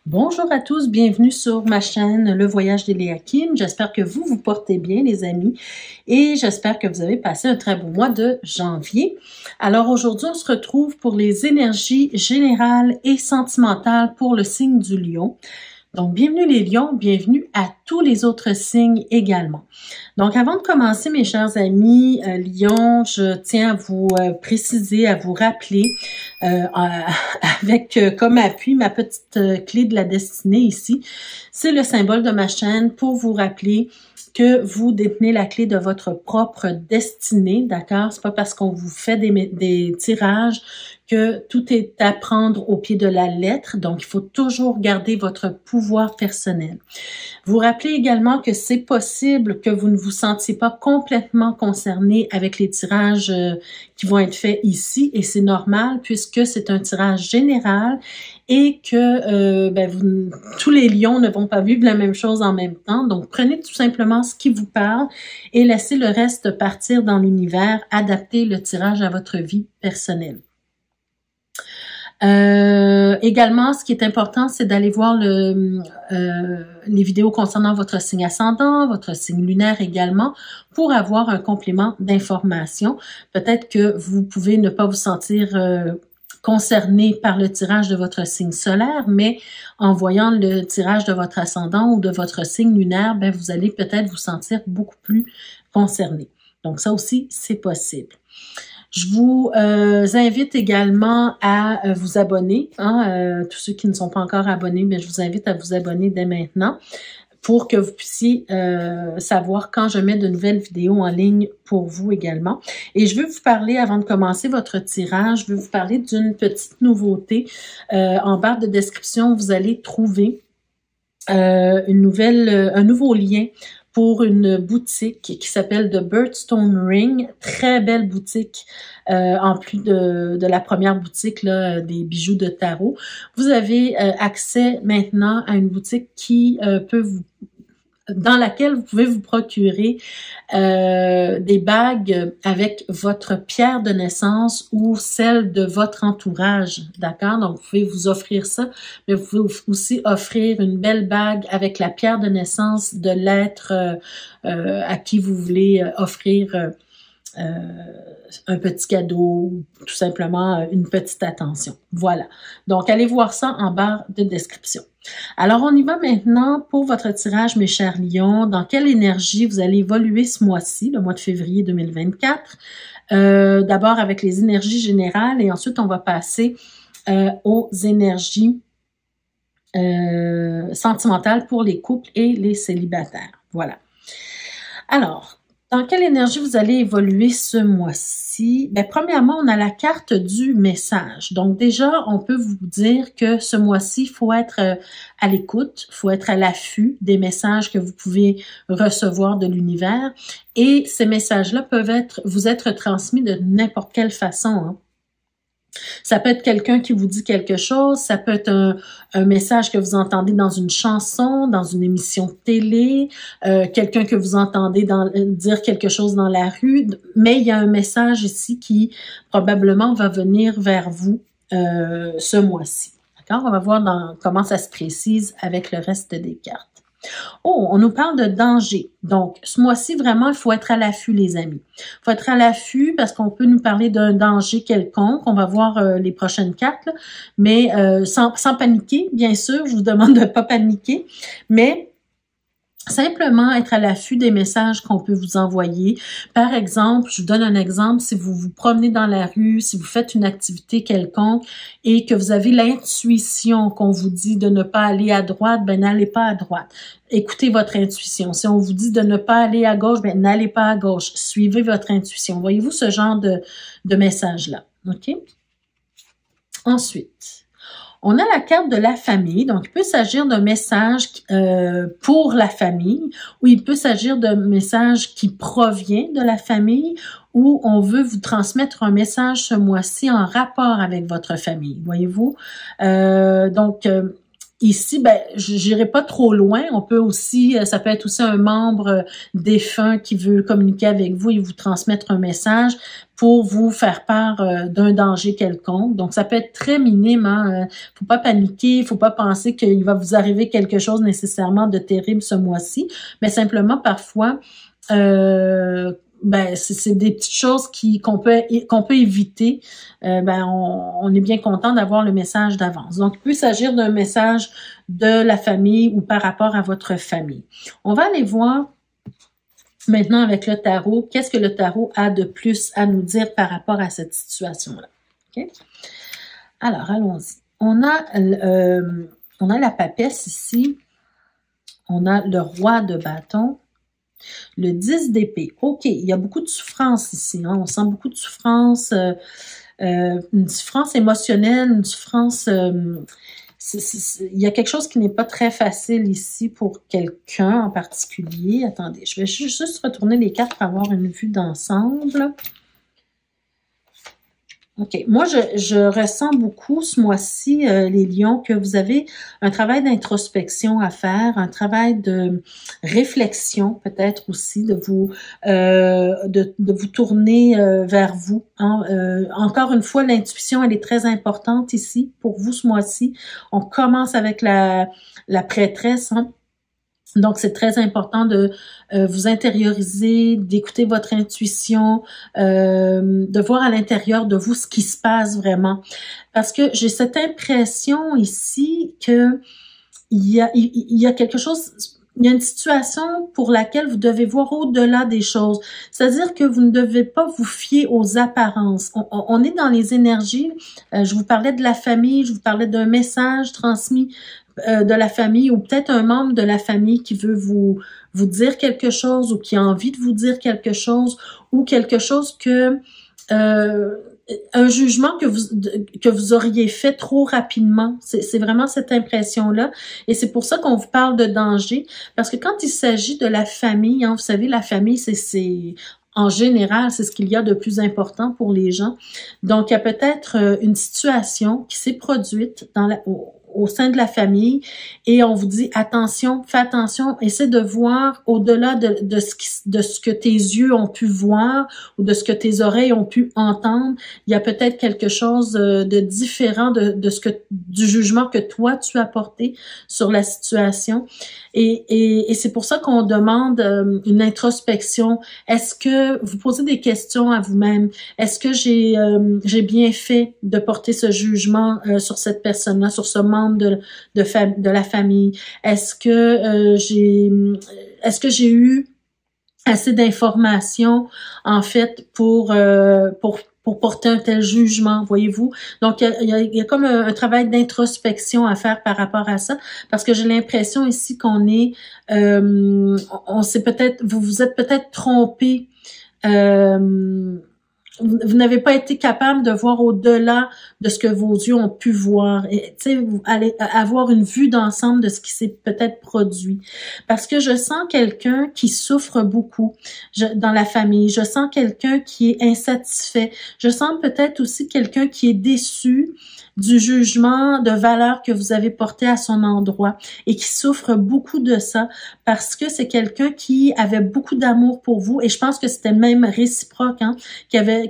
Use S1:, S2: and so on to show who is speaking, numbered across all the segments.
S1: Bonjour à tous, bienvenue sur ma chaîne Le Voyage d'Eliakim. J'espère que vous portez bien les amis et j'espère que vous avez passé un très bon mois de janvier. Alors aujourd'hui, on se retrouve pour les énergies générales et sentimentales pour le signe du Lion. Donc, bienvenue les lions, bienvenue à tous les autres signes également. Donc, avant de commencer, mes chers amis lions, je tiens à vous préciser, à vous rappeler, avec comme appui ma petite clé de la destinée ici. C'est le symbole de ma chaîne pour vous rappeler que vous détenez la clé de votre propre destinée, d'accord? C'est pas parce qu'on vous fait des tirages que tout est à prendre au pied de la lettre, donc il faut toujours garder votre pouvoir personnel. Vous rappelez également que c'est possible que vous ne vous sentiez pas complètement concerné avec les tirages qui vont être faits ici, et c'est normal puisque c'est un tirage général et que tous les lions ne vont pas vivre la même chose en même temps. Donc, prenez tout simplement ce qui vous parle et laissez le reste partir dans l'univers, adaptez le tirage à votre vie personnelle. Également, ce qui est important, c'est d'aller voir les vidéos concernant votre signe ascendant, votre signe lunaire également, pour avoir un complément d'information. Peut-être que vous pouvez ne pas vous sentir concerné par le tirage de votre signe solaire, mais en voyant le tirage de votre ascendant ou de votre signe lunaire, vous allez peut-être vous sentir beaucoup plus concerné. Donc ça aussi, c'est possible. Je vous invite également à vous abonner. Tous ceux qui ne sont pas encore abonnés, je vous invite à vous abonner dès maintenant pour que vous puissiez savoir quand je mets de nouvelles vidéos en ligne pour vous également. Et je veux vous parler, avant de commencer votre tirage, je veux vous parler d'une petite nouveauté. En barre de description, vous allez trouver un nouveau lien pour une boutique qui s'appelle The Birdstone Ring. Très belle boutique, en plus de la première boutique là, des bijoux de tarot. Vous avez accès maintenant à une boutique qui dans laquelle vous pouvez vous procurer des bagues avec votre pierre de naissance ou celle de votre entourage, d'accord? Donc, vous pouvez vous offrir ça, mais vous pouvez aussi offrir une belle bague avec la pierre de naissance de l'être à qui vous voulez offrir un petit cadeau, tout simplement une petite attention. Voilà. Donc, allez voir ça en barre de description. Alors, on y va maintenant pour votre tirage, mes chers lions. Dans quelle énergie vous allez évoluer ce mois-ci, le mois de février 2024? D'abord avec les énergies générales et ensuite, on va passer aux énergies sentimentales pour les couples et les célibataires. Voilà. Alors, dans quelle énergie vous allez évoluer ce mois-ci? Premièrement, on a la carte du message. Donc déjà, on peut vous dire que ce mois-ci, il faut être à l'écoute, il faut être à l'affût des messages que vous pouvez recevoir de l'univers. Et ces messages-là peuvent vous être transmis de n'importe quelle façon. Ça peut être quelqu'un qui vous dit quelque chose, ça peut être un message que vous entendez dans une chanson, dans une émission de télé, quelqu'un que vous entendez dire quelque chose dans la rue, mais il y a un message ici qui probablement va venir vers vous ce mois-ci. D'accord? On va voir comment ça se précise avec le reste des cartes. Oh, on nous parle de danger. Donc, ce mois-ci, vraiment, il faut être à l'affût, les amis. Il faut être à l'affût parce qu'on peut nous parler d'un danger quelconque. On va voir les prochaines cartes, là. Mais sans paniquer, bien sûr. Je vous demande de ne pas paniquer. Mais simplement être à l'affût des messages qu'on peut vous envoyer. Par exemple, je vous donne un exemple, si vous vous promenez dans la rue, si vous faites une activité quelconque et que vous avez l'intuition qu'on vous dit de ne pas aller à droite, n'allez pas à droite. Écoutez votre intuition. Si on vous dit de ne pas aller à gauche, n'allez pas à gauche. Suivez votre intuition. Voyez-vous ce genre de message-là. OK? Ensuite, on a la carte de la famille, donc il peut s'agir d'un message pour la famille, ou il peut s'agir d'un message qui provient de la famille, ou on veut vous transmettre un message ce mois-ci en rapport avec votre famille, voyez-vous. ici, ben, j'irai pas trop loin. On peut aussi, ça peut être aussi un membre défunt qui veut communiquer avec vous et vous transmettre un message pour vous faire part d'un danger quelconque. Donc, ça peut être très minime. Hein? Faut pas paniquer, faut pas penser qu'il va vous arriver quelque chose nécessairement de terrible ce mois-ci, mais simplement parfois, ben c'est des petites choses qu'on peut éviter. Ben on est bien content d'avoir le message d'avance. Donc, il peut s'agir d'un message de la famille ou par rapport à votre famille. On va aller voir maintenant avec le tarot, qu'est-ce que le tarot a de plus à nous dire par rapport à cette situation-là. Okay? Alors, allons-y. On a la papesse ici. On a le roi de bâton. Le 10 d'épée. OK, il y a beaucoup de souffrance ici. Hein? On sent beaucoup de souffrance, une souffrance émotionnelle, une souffrance... il y a quelque chose qui n'est pas très facile ici pour quelqu'un en particulier. Attendez, je vais juste retourner les cartes pour avoir une vue d'ensemble. OK. Moi, je ressens beaucoup ce mois-ci, les lions, que vous avez un travail d'introspection à faire, un travail de réflexion peut-être aussi, de vous tourner vers vous. Hein. Encore une fois, l'intuition, elle est très importante ici pour vous ce mois-ci. On commence avec la prêtresse, hein. Donc, c'est très important de vous intérioriser, d'écouter votre intuition, de voir à l'intérieur de vous ce qui se passe vraiment. Parce que j'ai cette impression ici que il y a quelque chose, il y a une situation pour laquelle vous devez voir au-delà des choses. C'est-à-dire que vous ne devez pas vous fier aux apparences. On est dans les énergies. Je vous parlais de la famille, je vous parlais d'un message transmis de la famille ou peut-être un membre de la famille qui veut vous dire quelque chose ou qui a envie de vous dire quelque chose ou quelque chose que un jugement que vous auriez fait trop rapidement. C'est vraiment cette impression-là. Et c'est pour ça qu'on vous parle de danger. Parce que quand il s'agit de la famille, hein, vous savez, la famille, c'est en général, c'est ce qu'il y a de plus important pour les gens. Donc, il y a peut-être une situation qui s'est produite au sein de la famille et on vous dit attention, fais attention, essaie de voir au-delà de ce que tes yeux ont pu voir ou de ce que tes oreilles ont pu entendre. Il y a peut-être quelque chose de différent du jugement que toi tu as porté sur la situation et c'est pour ça qu'on demande une introspection. Est-ce que vous posez des questions à vous-même? Est-ce que j'ai bien fait de porter ce jugement sur cette personne-là, sur ce membre de la famille? Est-ce que j'ai eu assez d'informations en fait pour porter un tel jugement, voyez-vous? Donc, il y a comme un travail d'introspection à faire par rapport à ça, parce que j'ai l'impression ici qu'on est, on s'est peut-être, vous vous êtes peut-être trompé. Vous n'avez pas été capable de voir au-delà de ce que vos yeux ont pu voir. Et tu sais, vous allez avoir une vue d'ensemble de ce qui s'est peut-être produit. Parce que je sens quelqu'un qui souffre beaucoup dans la famille. Je sens quelqu'un qui est insatisfait. Je sens peut-être aussi quelqu'un qui est déçu du jugement de valeur que vous avez porté à son endroit et qui souffre beaucoup de ça parce que c'est quelqu'un qui avait beaucoup d'amour pour vous et je pense que c'était même réciproque, hein, quelqu'un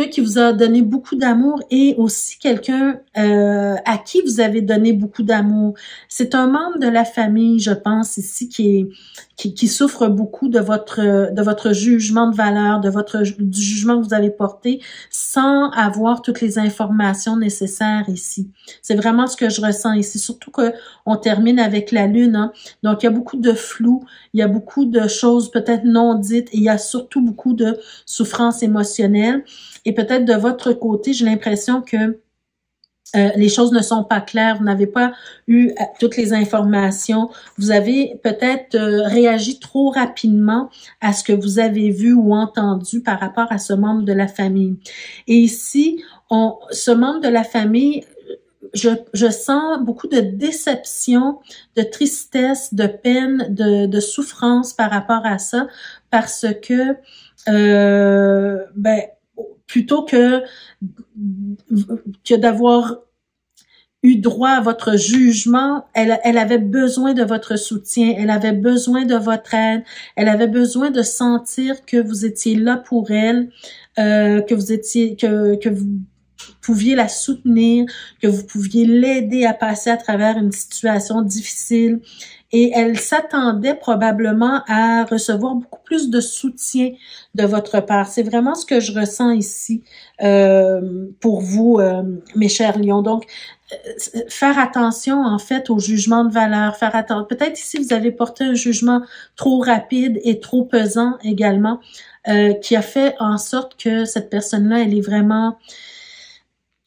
S1: qui vous a donné beaucoup d'amour et aussi quelqu'un à qui vous avez donné beaucoup d'amour. C'est un membre de la famille, je pense ici, qui souffre beaucoup de votre jugement de valeur, du jugement que vous avez porté, sans avoir toutes les informations nécessaires ici. C'est vraiment ce que je ressens ici, surtout que on termine avec la lune, hein. Donc il y a beaucoup de flou, il y a beaucoup de choses peut-être non dites et il y a surtout beaucoup de souffrance émotionnelle. Et peut-être de votre côté, j'ai l'impression que les choses ne sont pas claires, vous n'avez pas eu toutes les informations, vous avez peut-être réagi trop rapidement à ce que vous avez vu ou entendu par rapport à ce membre de la famille. Et ici, ce membre de la famille, je sens beaucoup de déception, de tristesse, de peine, de souffrance par rapport à ça, parce que plutôt que d'avoir eu droit à votre jugement, elle avait besoin de votre soutien, elle avait besoin de votre aide, elle avait besoin de sentir que vous étiez là pour elle, que vous pouviez la soutenir, que vous pouviez l'aider à passer à travers une situation difficile. Et elle s'attendait probablement à recevoir beaucoup plus de soutien de votre part. C'est vraiment ce que je ressens ici pour vous, mes chers lions. Donc, faire attention en fait au jugement de valeur, faire attention. Peut-être ici vous avez porté un jugement trop rapide et trop pesant également, qui a fait en sorte que cette personne-là, elle est vraiment,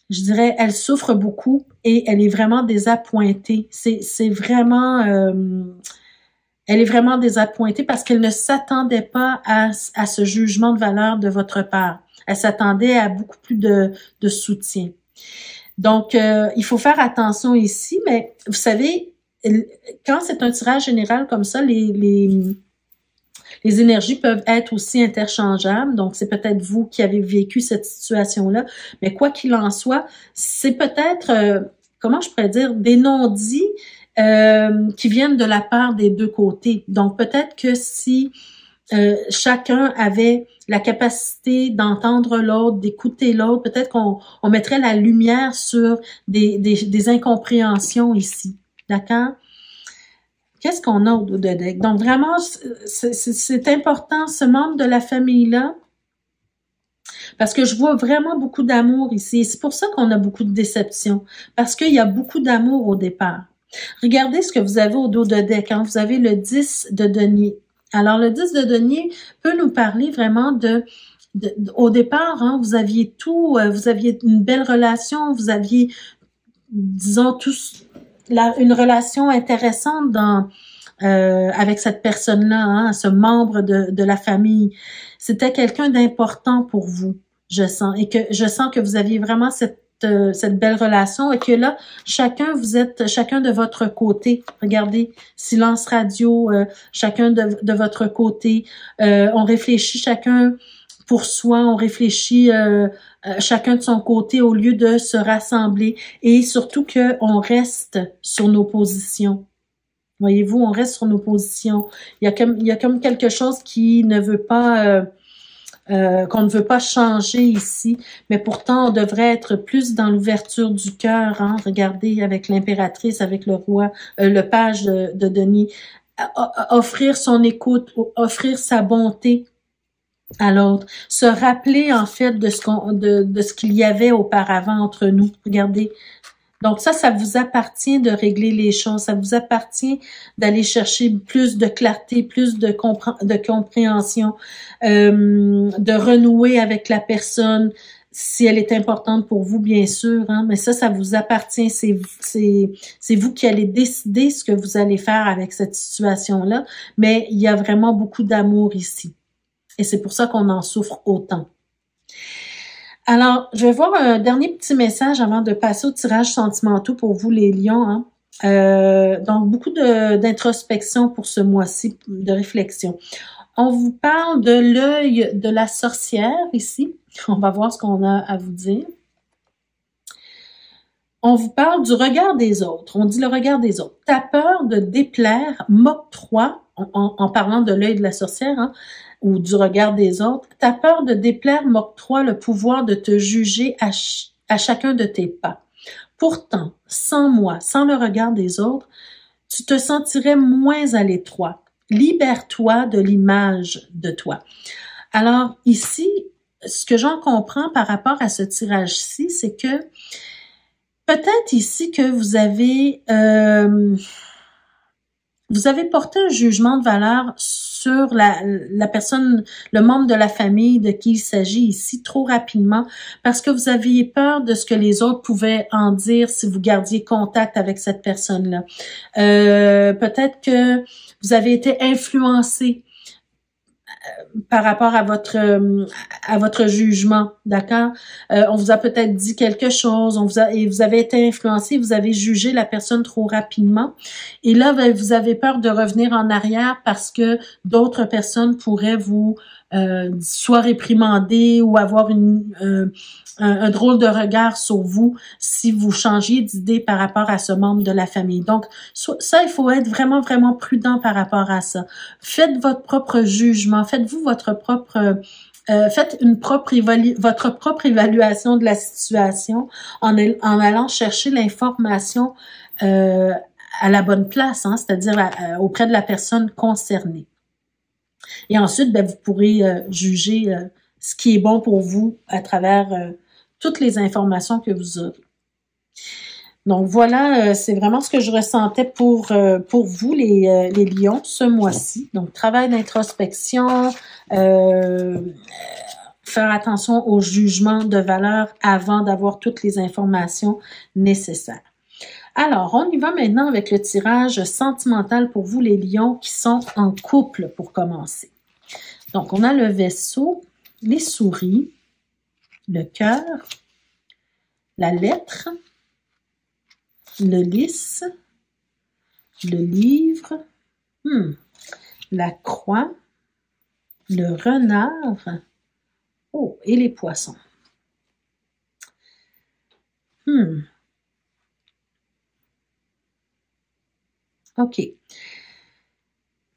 S1: je dirais, elle souffre beaucoup et elle est vraiment désappointée. C'est vraiment, elle est vraiment désappointée parce qu'elle ne s'attendait pas à ce jugement de valeur de votre part. Elle s'attendait à beaucoup plus de soutien. Donc, il faut faire attention ici, mais vous savez, quand c'est un tirage général comme ça, les énergies peuvent être aussi interchangeables. Donc, c'est peut-être vous qui avez vécu cette situation-là. Mais quoi qu'il en soit, c'est peut-être, comment je pourrais dire, des non-dits qui viennent de la part des deux côtés. Donc, peut-être que si chacun avait la capacité d'entendre l'autre, d'écouter l'autre, peut-être qu'on mettrait la lumière sur des incompréhensions ici. D'accord? Qu'est-ce qu'on a au dos de deck? Donc, vraiment, c'est important, ce membre de la famille-là, parce que je vois vraiment beaucoup d'amour ici. Et c'est pour ça qu'on a beaucoup de déception, parce qu'il y a beaucoup d'amour au départ. Regardez ce que vous avez au dos de deck. Hein? Vous avez le 10 de denier. Alors, le 10 de denier peut nous parler vraiment au départ, hein, vous aviez tout, vous aviez une belle relation, vous aviez, disons, une relation intéressante avec cette personne-là, hein, ce membre de la famille. C'était quelqu'un d'important pour vous, je sens. Et que je sens que vous aviez vraiment cette belle relation et que là, vous êtes chacun de votre côté. Regardez, silence radio, chacun de votre côté. On réfléchit chacun pour soi, on réfléchit chacun de son côté au lieu de se rassembler et surtout qu'on reste sur nos positions. Voyez-vous, on reste sur nos positions. Il y a comme quelque chose qui ne veut pas... qu'on ne veut pas changer ici, mais pourtant on devrait être plus dans l'ouverture du cœur. Hein? Regardez avec l'impératrice, avec le roi, le page de Denis, offrir son écoute, offrir sa bonté à l'autre, se rappeler en fait de ce qu'il y avait auparavant entre nous. Regardez. Donc ça vous appartient de régler les choses, ça vous appartient d'aller chercher plus de clarté, plus de compréhension, de renouer avec la personne si elle est importante pour vous, bien sûr, hein, mais ça vous appartient, c'est vous qui allez décider ce que vous allez faire avec cette situation-là, mais il y a vraiment beaucoup d'amour ici et c'est pour ça qu'on en souffre autant. Alors, je vais voir un dernier petit message avant de passer au tirage sentimentaux pour vous, les lions. Hein. Donc, beaucoup d'introspection pour ce mois-ci, de réflexion. On vous parle de l'œil de la sorcière ici. On va voir ce qu'on a à vous dire. On vous parle du regard des autres. On dit le regard des autres. Ta peur de déplaire m'octroie, en parlant de l'œil de la sorcière, hein, ou du regard des autres, ta peur de déplaire m'octroie le pouvoir de te juger à chacun de tes pas. Pourtant, sans moi, sans le regard des autres, tu te sentirais moins à l'étroit. Libère-toi de l'image de toi. Alors ici, ce que j'en comprends par rapport à ce tirage-ci, c'est que peut-être ici que vous avez porté un jugement de valeur sur la personne, le membre de la famille de qui il s'agit ici trop rapidement parce que vous aviez peur de ce que les autres pouvaient en dire si vous gardiez contact avec cette personne-là. Peut-être que vous avez été influencé par rapport à votre jugement, d'accord? On vous a peut-être dit quelque chose, et vous avez été influencé, vous avez jugé la personne trop rapidement. Et là, vous avez peur de revenir en arrière parce que d'autres personnes pourraient vous soit réprimandé ou avoir un drôle de regard sur vous si vous changez d'idée par rapport à ce membre de la famille. Donc, ça, il faut être vraiment, vraiment prudent par rapport à ça. Faites votre propre jugement, faites-vous votre propre... faites votre propre évaluation de la situation en allant chercher l'information à la bonne place, hein, c'est-à-dire auprès de la personne concernée. Et ensuite, ben, vous pourrez juger ce qui est bon pour vous à travers toutes les informations que vous aurez. Donc voilà, c'est vraiment ce que je ressentais pour vous, les lions, ce mois-ci. Donc, travail d'introspection, faire attention au jugement de valeur avant d'avoir toutes les informations nécessaires. Alors, on y va maintenant avec le tirage sentimental pour vous, les lions, qui sont en couple pour commencer. Donc, on a le vaisseau, les souris, le cœur, la lettre, le lys, le livre, la croix, le renard, et les poissons. OK.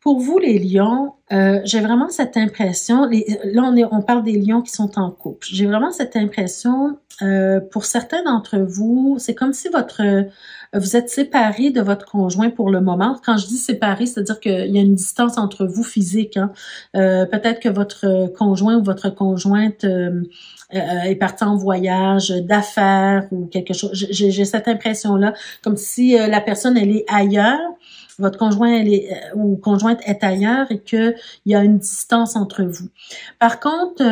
S1: Pour vous, les lions, j'ai vraiment cette impression, là on parle des lions qui sont en couple, j'ai vraiment cette impression, pour certains d'entre vous, c'est comme si vous êtes séparés de votre conjoint pour le moment. Quand je dis séparés, c'est-à-dire qu'il y a une distance entre vous physique. Hein. Peut-être que votre conjoint ou votre conjointe est parti en voyage d'affaires ou quelque chose. J'ai cette impression-là, comme si la personne, elle est ailleurs, votre conjoint ou conjointe est ailleurs et qu'il y a une distance entre vous. Par contre,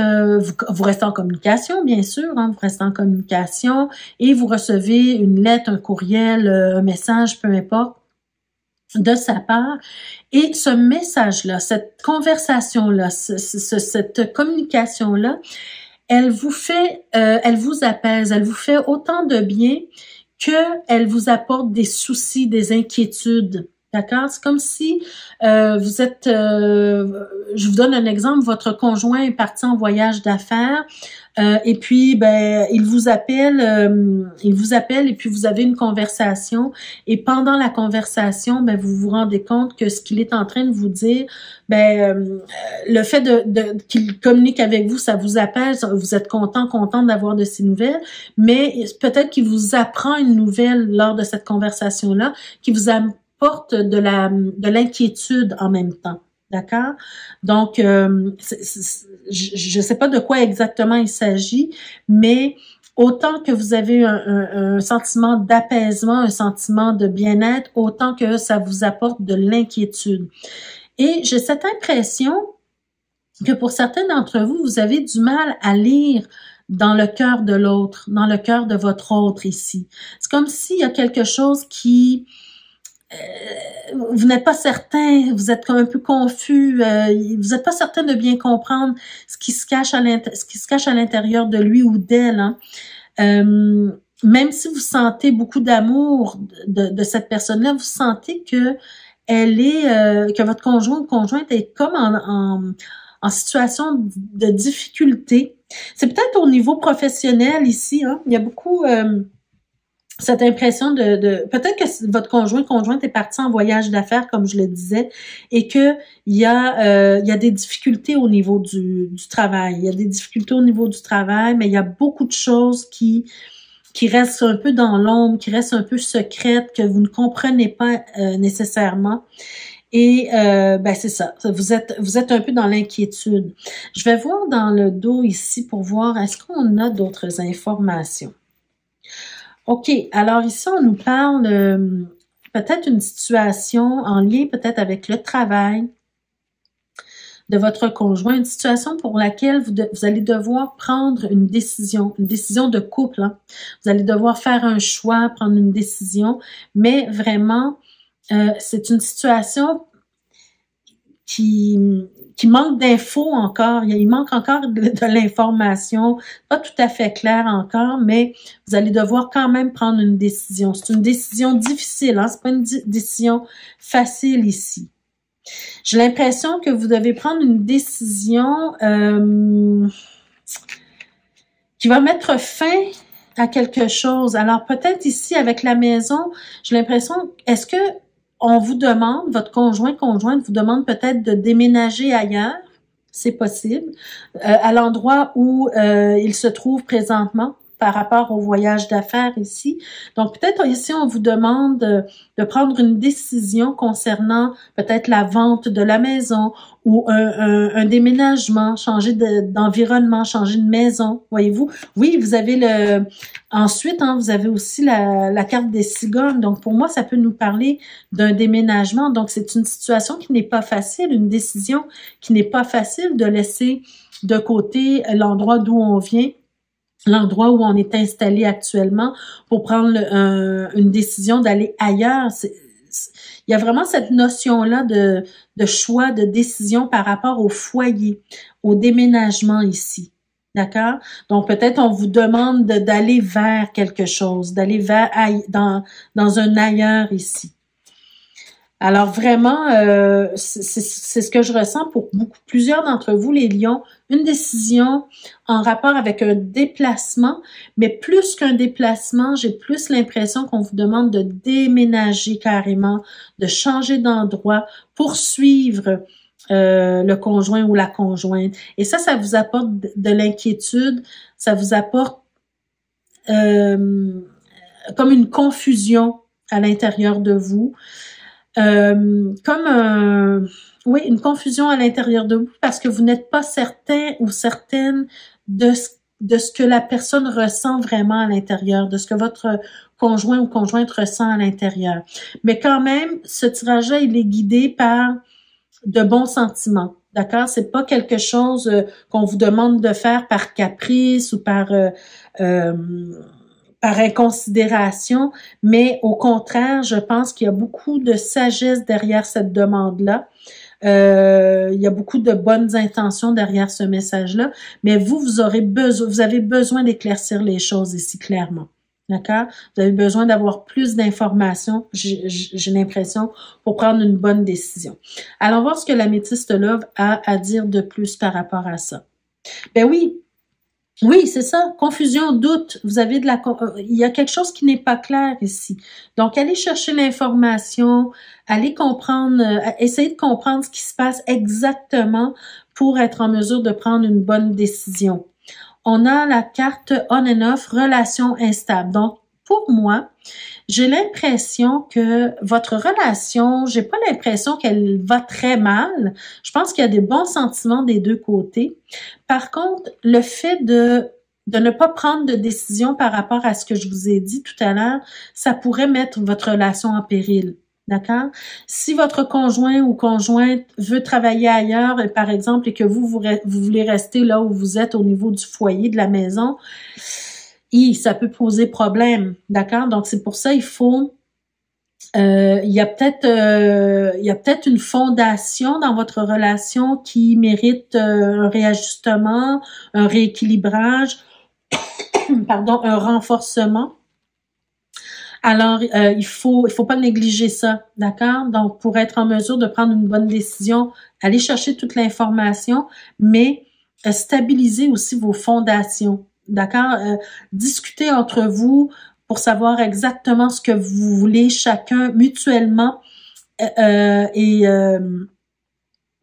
S1: vous restez en communication, bien sûr, hein, vous restez en communication et vous recevez une lettre, un courriel, un message, peu importe, de sa part. Et ce message-là, cette conversation-là, cette communication-là, elle vous apaise, elle vous fait autant de bien qu'elle vous apporte des soucis, des inquiétudes. D'accord? C'est comme si vous êtes... je vous donne un exemple. Votre conjoint est parti en voyage d'affaires et puis ben il vous appelle et puis vous avez une conversation et pendant la conversation, ben vous vous rendez compte que ce qu'il est en train de vous dire, le fait qu'il communique avec vous, ça vous apaise, vous êtes contente d'avoir de ces nouvelles, mais peut-être qu'il vous apprend une nouvelle lors de cette conversation-là qui vous apporte de l'inquiétude en même temps. D'accord? Donc, je ne sais pas de quoi exactement il s'agit, mais autant que vous avez un sentiment d'apaisement, un sentiment de bien-être, autant que ça vous apporte de l'inquiétude. Et j'ai cette impression que pour certains d'entre vous, vous avez du mal à lire dans le cœur de l'autre, dans le cœur de votre autre ici. C'est comme s'il y a quelque chose qui... vous n'êtes pas certain, vous êtes comme un peu confus, vous n'êtes pas certain de bien comprendre ce qui se cache à l'intérieur de lui ou d'elle. Hein. Même si vous sentez beaucoup d'amour de cette personne-là, vous sentez que que votre conjoint ou conjointe est comme en situation de difficulté. C'est peut-être au niveau professionnel ici. Hein. Il y a beaucoup cette impression peut-être que votre conjointe est parti en voyage d'affaires, comme je le disais, et que il y a des difficultés au niveau du travail. Il y a des difficultés au niveau du travail, mais il y a beaucoup de choses qui restent un peu dans l'ombre, qui restent un peu secrètes, que vous ne comprenez pas nécessairement. Et c'est ça, vous êtes un peu dans l'inquiétude. Je vais voir dans le dos ici pour voir est-ce qu'on a d'autres informations. OK, alors ici, on nous parle peut-être une situation en lien peut-être avec le travail de votre conjoint, une situation pour laquelle vous allez devoir prendre une décision de couple. Hein. Vous allez devoir faire un choix, prendre une décision, mais vraiment, c'est une situation qui manque d'infos encore. Il manque encore de l'information, pas tout à fait clair encore, mais vous allez devoir quand même prendre une décision. C'est une décision difficile, hein? C'est pas une décision facile ici. J'ai l'impression que vous devez prendre une décision qui va mettre fin à quelque chose. Alors peut-être ici avec la maison, j'ai l'impression, est-ce que on vous demande, votre conjointe vous demande peut-être de déménager ailleurs? C'est possible. À l'endroit où il se trouve présentement par rapport au voyage d'affaires ici. Donc, peut-être ici, on vous demande de prendre une décision concernant peut-être la vente de la maison ou un déménagement, changer d'environnement, changer de maison, voyez-vous. Oui, vous avez ensuite, hein, vous avez aussi la carte des cigognes. Donc, pour moi, ça peut nous parler d'un déménagement. Donc, c'est une situation qui n'est pas facile, une décision qui n'est pas facile de laisser de côté l'endroit d'où on vient, l'endroit où on est installé actuellement pour prendre une décision d'aller ailleurs. Il y a vraiment cette notion-là de choix, de décision par rapport au foyer, au déménagement ici. D'accord? Donc, peut-être on vous demande d'aller vers quelque chose, d'aller vers dans un ailleurs ici. Alors vraiment, c'est ce que je ressens pour plusieurs d'entre vous, les lions, une décision en rapport avec un déplacement, mais plus qu'un déplacement, j'ai plus l'impression qu'on vous demande de déménager carrément, de changer d'endroit, poursuivre le conjoint ou la conjointe. Et ça vous apporte de l'inquiétude, ça vous apporte comme une confusion à l'intérieur de vous. Oui, une confusion à l'intérieur de vous parce que vous n'êtes pas certain ou certaine de ce que la personne ressent vraiment à l'intérieur, de ce que votre conjoint ou conjointe ressent à l'intérieur. Mais quand même, ce tirage-là, il est guidé par de bons sentiments. D'accord? C'est pas quelque chose qu'on vous demande de faire par caprice ou par inconsidération, mais au contraire, je pense qu'il y a beaucoup de sagesse derrière cette demande-là. Il y a beaucoup de bonnes intentions derrière ce message-là, mais vous avez besoin d'éclaircir les choses ici clairement. D'accord? Vous avez besoin d'avoir plus d'informations, j'ai l'impression, pour prendre une bonne décision. Allons voir ce que l'améthyste Love a à dire de plus par rapport à ça. Ben oui, c'est ça. Confusion, doute. Il y a quelque chose qui n'est pas clair ici. Donc, allez chercher l'information, allez comprendre, essayez de comprendre ce qui se passe exactement pour être en mesure de prendre une bonne décision. On a la carte on and off, relation instable. Donc, pour moi, j'ai l'impression que votre relation, j'ai pas l'impression qu'elle va très mal. Je pense qu'il y a des bons sentiments des deux côtés. Par contre, le fait de ne pas prendre de décision par rapport à ce que je vous ai dit tout à l'heure, ça pourrait mettre votre relation en péril. D'accord? Si votre conjoint ou conjointe veut travailler ailleurs, par exemple, et que vous voulez rester là où vous êtes au niveau du foyer, de la maison, ça peut poser problème. D'accord? Donc, c'est pour ça, il y a peut-être une fondation dans votre relation qui mérite un réajustement, un rééquilibrage, pardon, un renforcement. Alors, il faut pas négliger ça, d'accord? Donc, pour être en mesure de prendre une bonne décision, allez chercher toute l'information, mais stabilisez aussi vos fondations, d'accord? Discutez entre vous pour savoir exactement ce que vous voulez chacun mutuellement et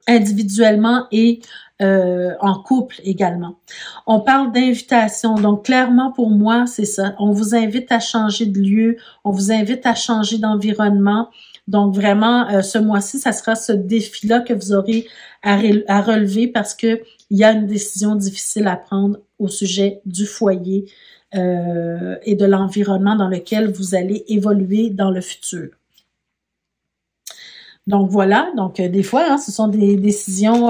S1: individuellement et en couple également. On parle d'invitation, donc clairement pour moi, c'est ça. On vous invite à changer de lieu, on vous invite à changer d'environnement. Donc vraiment, ce mois-ci, ça sera ce défi-là que vous aurez à relever parce que il y a une décision difficile à prendre au sujet du foyer et de l'environnement dans lequel vous allez évoluer dans le futur. Donc voilà, donc des fois, hein, ce sont des décisions,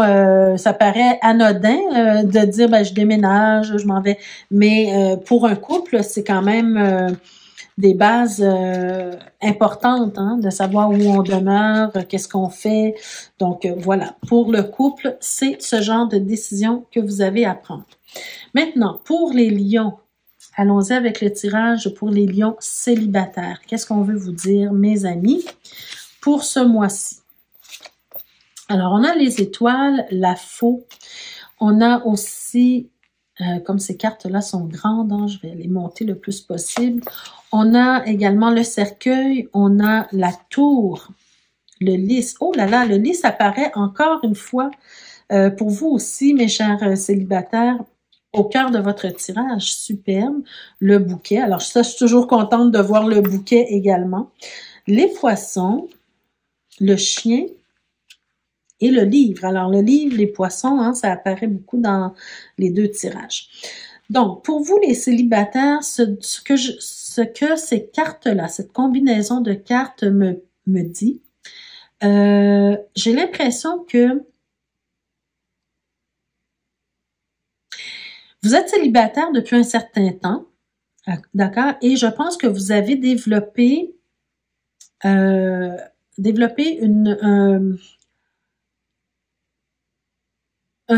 S1: ça paraît anodin de dire je déménage, je m'en vais, mais pour un couple, c'est quand même des bases importantes, hein, de savoir où on demeure, qu'est-ce qu'on fait. Donc voilà, pour le couple, c'est ce genre de décision que vous avez à prendre. Maintenant, pour les lions, allons-y avec le tirage pour les lions célibataires. Qu'est-ce qu'on veut vous dire, mes amis? Pour ce mois-ci. Alors, on a les étoiles, la faux. On a aussi, comme ces cartes-là sont grandes, hein, je vais les monter le plus possible. On a également le cercueil, on a la tour, le lys. Oh là là, le lys apparaît encore une fois pour vous aussi, mes chers célibataires, au cœur de votre tirage. Superbe. Le bouquet. Alors ça, je suis toujours contente de voir le bouquet également. Les poissons, le chien et le livre. Alors le livre, les poissons, hein, ça apparaît beaucoup dans les deux tirages. Donc, pour vous les célibataires, ce que ces cartes-là, cette combinaison de cartes me dit, j'ai l'impression que vous êtes célibataire depuis un certain temps, d'accord? Et je pense que vous avez développé un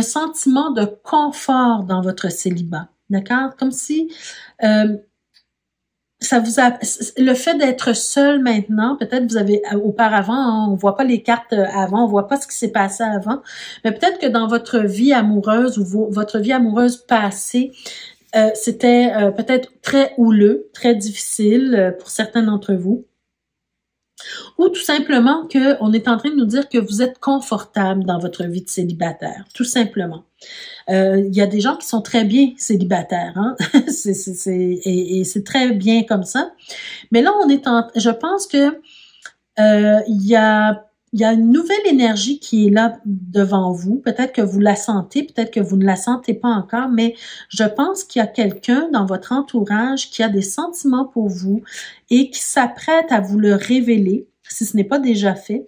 S1: sentiment de confort dans votre célibat, d'accord? Comme si ça vous a, le fait d'être seul maintenant, peut-être vous avez auparavant, hein, on voit pas les cartes avant, on voit pas ce qui s'est passé avant, mais peut-être que dans votre vie amoureuse ou votre vie amoureuse passée, c'était peut-être très houleux, très difficile pour certains d'entre vous. Ou tout simplement qu'on est en train de nous dire que vous êtes confortable dans votre vie de célibataire, tout simplement. Il y a des gens qui sont très bien célibataires, hein? Et c'est très bien comme ça. Mais là, je pense que il y a une nouvelle énergie qui est là devant vous. Peut-être que vous la sentez, peut-être que vous ne la sentez pas encore, mais je pense qu'il y a quelqu'un dans votre entourage qui a des sentiments pour vous et qui s'apprête à vous le révéler, si ce n'est pas déjà fait.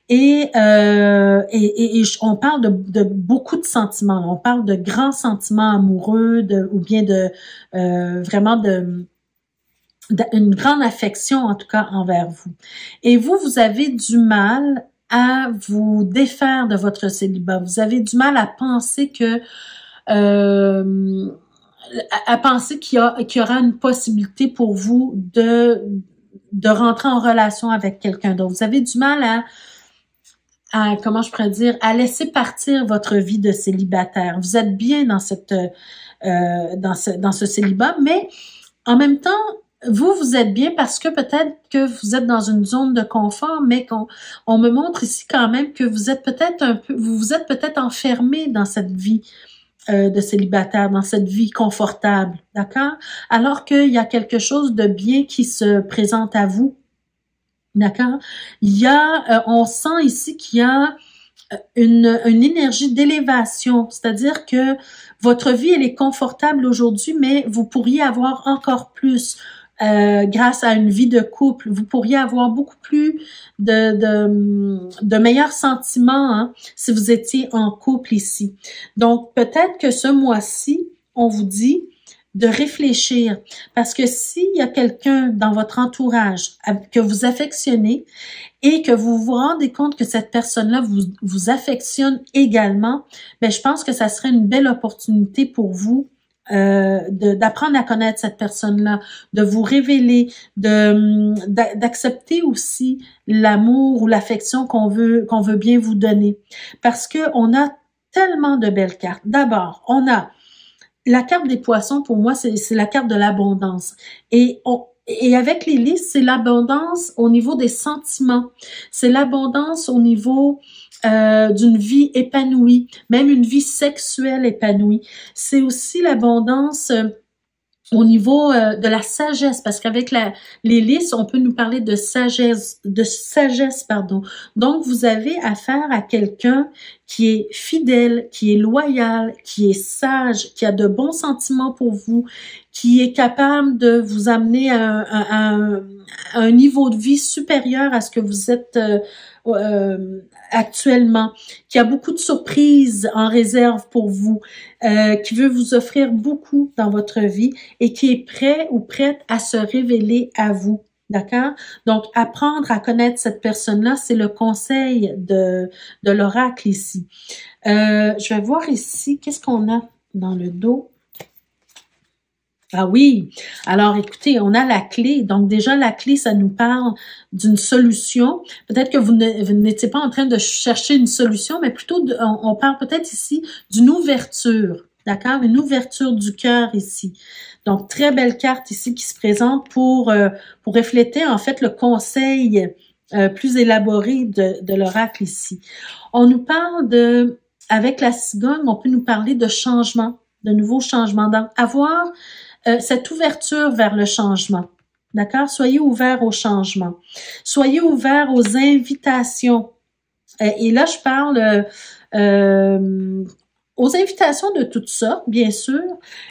S1: Et on parle de beaucoup de sentiments. On parle de grands sentiments amoureux, ou bien de vraiment une grande affection, en tout cas, envers vous. Et vous avez du mal à vous défaire de votre célibat. Vous avez du mal à penser que qu'il y aura une possibilité pour vous de rentrer en relation avec quelqu'un d'autre. Vous avez du mal comment je pourrais dire, à laisser partir votre vie de célibataire. Vous êtes bien dans dans ce célibat, mais en même temps, vous êtes bien parce que peut-être que vous êtes dans une zone de confort, mais on me montre ici quand même que vous êtes peut-être enfermé dans cette vie de célibataire, dans cette vie confortable, d'accord? Alors qu'il y a quelque chose de bien qui se présente à vous. D'accord? On sent ici qu'il y a une énergie d'élévation, c'est-à-dire que votre vie, elle est confortable aujourd'hui, mais vous pourriez avoir encore plus grâce à une vie de couple. Vous pourriez avoir beaucoup plus de meilleurs sentiments, hein, si vous étiez en couple ici. Donc, peut-être que ce mois-ci, on vous dit de réfléchir. Parce que s'il y a quelqu'un dans votre entourage que vous affectionnez et que vous vous rendez compte que cette personne-là vous affectionne également, ben je pense que ça serait une belle opportunité pour vous d'apprendre à connaître cette personne-là, de vous révéler, d'accepter aussi l'amour ou l'affection qu'on veut bien vous donner. Parce que on a tellement de belles cartes. D'abord, on a la carte des poissons, pour moi, c'est la carte de l'abondance. Et avec les listes, c'est l'abondance au niveau des sentiments. C'est l'abondance au niveau d'une vie épanouie, même une vie sexuelle épanouie. C'est aussi l'abondance au niveau de la sagesse, parce qu'avec les listes, on peut nous parler de sagesse, pardon. Donc, vous avez affaire à quelqu'un qui est fidèle, qui est loyal, qui est sage, qui a de bons sentiments pour vous, qui est capable de vous amener à un niveau de vie supérieur à ce que vous êtes actuellement, qui a beaucoup de surprises en réserve pour vous, qui veut vous offrir beaucoup dans votre vie et qui est prêt ou prête à se révéler à vous. D'accord? Donc, apprendre à connaître cette personne-là, c'est le conseil de l'oracle ici. Je vais voir ici, qu'est-ce qu'on a dans le dos? Ah oui, alors écoutez, on a la clé. Donc déjà, la clé, ça nous parle d'une solution. Peut-être que vous n'étiez pas en train de chercher une solution, mais plutôt, on parle peut-être ici d'une ouverture, d'accord? Une ouverture du cœur ici. Donc, très belle carte ici qui se présente pour refléter en fait le conseil plus élaboré de l'oracle ici. On nous parle avec la cigogne, on peut nous parler de changement, de nouveaux changements. Donc, avoir cette ouverture vers le changement. D'accord? Soyez ouverts au changement. Soyez ouverts aux invitations. Et là, je parle aux invitations de toutes sortes, bien sûr,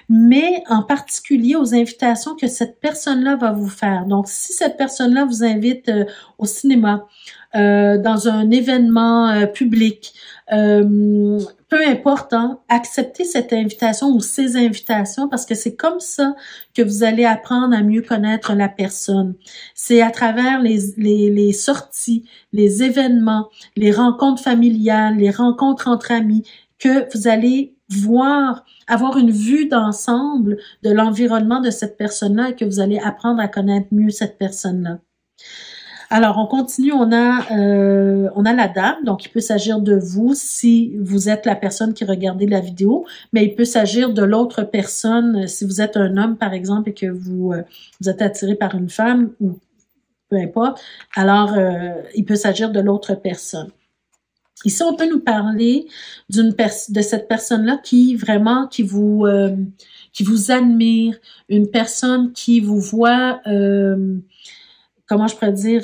S1: mais en particulier aux invitations que cette personne-là va vous faire. Donc, si cette personne-là vous invite au cinéma, dans un événement public, peu importe, hein, acceptez cette invitation ou ces invitations parce que c'est comme ça que vous allez apprendre à mieux connaître la personne. C'est à travers les sorties, les événements, les rencontres familiales, les rencontres entre amis que vous allez avoir une vue d'ensemble de l'environnement de cette personne-là et que vous allez apprendre à connaître mieux cette personne-là. Alors, on continue, on a la dame, donc il peut s'agir de vous si vous êtes la personne qui regardez la vidéo, mais il peut s'agir de l'autre personne si vous êtes un homme, par exemple, et que vous êtes attiré par une femme ou peu importe. Alors, il peut s'agir de l'autre personne. Ici, on peut nous parler de cette personne-là qui vous admire, une personne qui vous voit... comment je pourrais dire,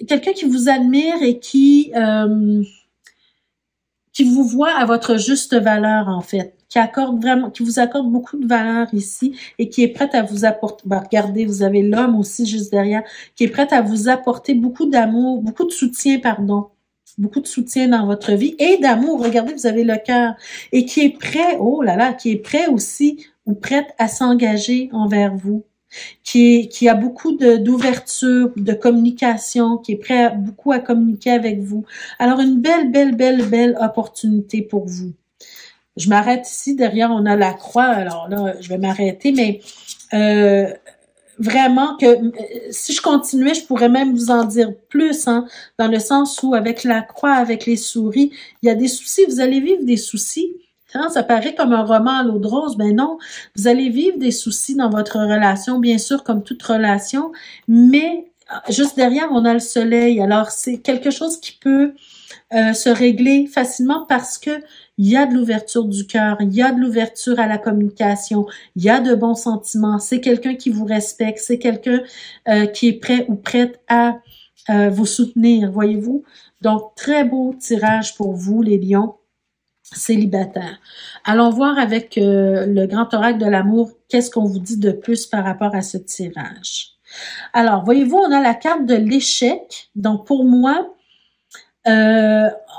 S1: quelqu'un qui vous admire et qui vous voit à votre juste valeur, en fait, qui vous accorde beaucoup de valeur ici et qui est prête à vous apporter, regardez, vous avez l'homme aussi juste derrière, qui est prête à vous apporter beaucoup d'amour, beaucoup de soutien dans votre vie et d'amour. Regardez, vous avez le cœur et qui est prêt, oh là là, qui est prêt aussi ou prête à s'engager envers vous. Qui a beaucoup d'ouverture, de communication, qui est prêt beaucoup à communiquer avec vous. Alors, une belle opportunité pour vous. Je m'arrête ici. Derrière, on a la croix. Alors là, je vais m'arrêter, mais vraiment que si je continuais, je pourrais même vous en dire plus, hein, dans le sens où avec la croix, avec les souris, il y a des soucis. Vous allez vivre des soucis. Ça paraît comme un roman à l'eau de rose, ben non, vous allez vivre des soucis dans votre relation, bien sûr, comme toute relation, mais juste derrière, on a le soleil. Alors, c'est quelque chose qui peut se régler facilement parce que il y a de l'ouverture du cœur, il y a de l'ouverture à la communication, il y a de bons sentiments, c'est quelqu'un qui vous respecte, c'est quelqu'un qui est prêt ou prête à vous soutenir, voyez-vous? Donc, très beau tirage pour vous, les lions célibataires. Allons voir avec le grand oracle de l'amour, qu'est-ce qu'on vous dit de plus par rapport à ce tirage. Alors, voyez-vous, on a la carte de l'échec. Donc, pour moi,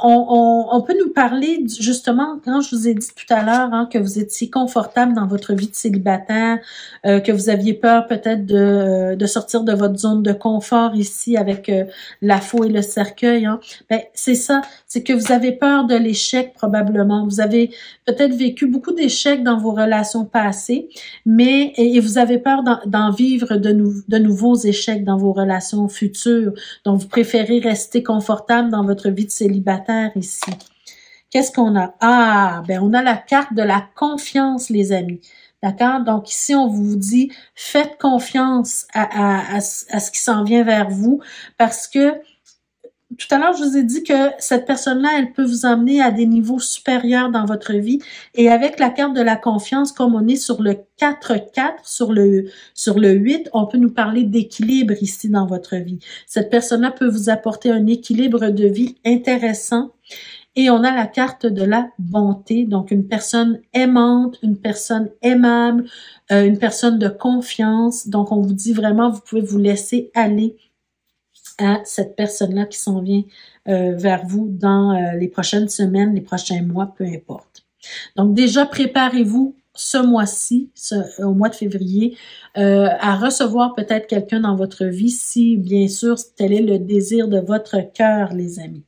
S1: on peut nous parler justement, quand je vous ai dit tout à l'heure que vous étiez confortable dans votre vie de célibataire, que vous aviez peur peut-être de sortir de votre zone de confort ici avec la faux et le cercueil. Ben, c'est ça, c'est que vous avez peur de l'échec probablement. Vous avez peut-être vécu beaucoup d'échecs dans vos relations passées, mais et vous avez peur d'en vivre de nouveaux échecs dans vos relations futures. Donc, vous préférez rester confortable dans votre vie de célibataire ici. Qu'est-ce qu'on a? Ah, ben on a la carte de la confiance, les amis. D'accord? Donc ici, on vous dit, faites confiance à ce qui s'en vient vers vous parce que tout à l'heure, je vous ai dit que cette personne-là, elle peut vous emmener à des niveaux supérieurs dans votre vie. Et avec la carte de la confiance, comme on est sur le 4-4, sur le 8, on peut nous parler d'équilibre ici dans votre vie. Cette personne-là peut vous apporter un équilibre de vie intéressant. Et on a la carte de la bonté, donc une personne aimante, une personne aimable, une personne de confiance. Donc, on vous dit vraiment, vous pouvez vous laisser aller à cette personne-là qui s'en vient vers vous dans les prochaines semaines, les prochains mois, peu importe. Donc déjà, préparez-vous ce mois-ci, au mois de février, à recevoir peut-être quelqu'un dans votre vie si, bien sûr, tel est le désir de votre cœur, les amis.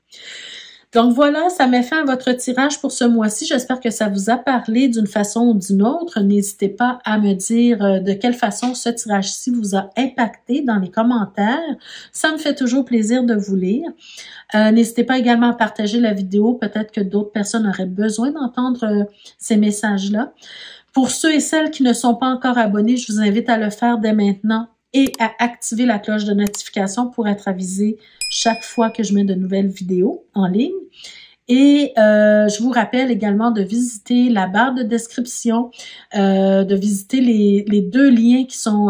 S1: Donc voilà, ça met fin à votre tirage pour ce mois-ci. J'espère que ça vous a parlé d'une façon ou d'une autre. N'hésitez pas à me dire de quelle façon ce tirage-ci vous a impacté dans les commentaires. Ça me fait toujours plaisir de vous lire. N'hésitez pas également à partager la vidéo. Peut-être que d'autres personnes auraient besoin d'entendre ces messages-là. Pour ceux et celles qui ne sont pas encore abonnés, je vous invite à le faire dès maintenant et à activer la cloche de notification pour être avisé chaque fois que je mets de nouvelles vidéos en ligne. Et je vous rappelle également de visiter la barre de description, de visiter les deux liens qui sont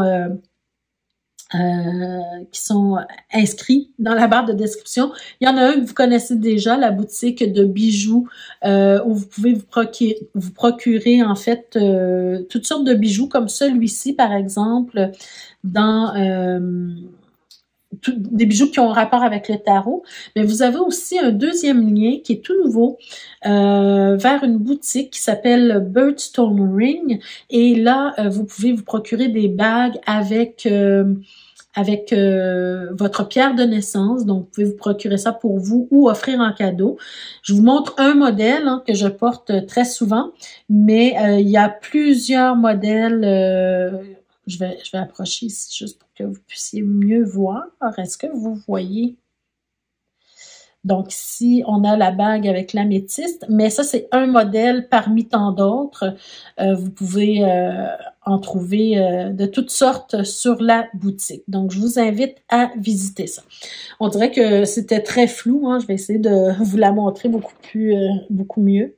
S1: inscrits dans la barre de description. Il y en a un que vous connaissez déjà, la boutique de bijoux, où vous pouvez vous procurer en fait toutes sortes de bijoux comme celui-ci par exemple, dans des bijoux qui ont rapport avec le tarot. Mais vous avez aussi un deuxième lien qui est tout nouveau vers une boutique qui s'appelle Birdstone Ring. Et là, vous pouvez vous procurer des bagues avec votre pierre de naissance. Donc, vous pouvez vous procurer ça pour vous ou offrir en cadeau. Je vous montre un modèle que je porte très souvent, mais il y a plusieurs modèles. Je vais approcher ici juste pour que vous puissiez mieux voir. Est-ce que vous voyez? Donc ici, on a la bague avec l'améthyste, mais ça, c'est un modèle parmi tant d'autres. Vous pouvez en trouver de toutes sortes sur la boutique. Donc, je vous invite à visiter ça. On dirait que c'était très flou. Je vais essayer de vous la montrer beaucoup mieux.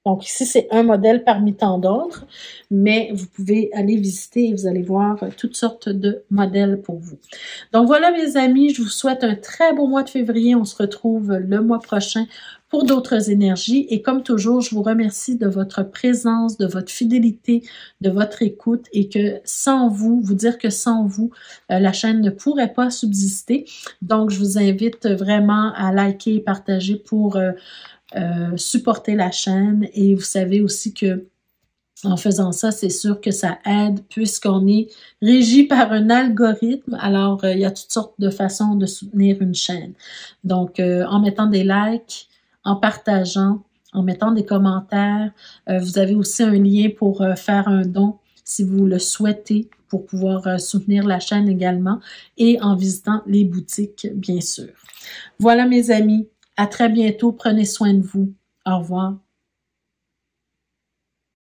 S1: Donc ici, c'est un modèle parmi tant d'autres, mais vous pouvez aller visiter et vous allez voir toutes sortes de modèles pour vous. Donc voilà mes amis, je vous souhaite un très beau mois de février. On se retrouve le mois prochain pour d'autres énergies. Et comme toujours, je vous remercie de votre présence, de votre fidélité, de votre écoute et que sans vous dire que sans vous, la chaîne ne pourrait pas subsister. Donc je vous invite vraiment à liker et partager pour supporter la chaîne. Et vous savez aussi que en faisant ça, c'est sûr que ça aide puisqu'on est régi par un algorithme. Alors, il y a toutes sortes de façons de soutenir une chaîne. Donc, en mettant des likes, en partageant, en mettant des commentaires. Vous avez aussi un lien pour faire un don si vous le souhaitez pour pouvoir soutenir la chaîne également et en visitant les boutiques, bien sûr. Voilà mes amis. À très bientôt. Prenez soin de vous. Au revoir.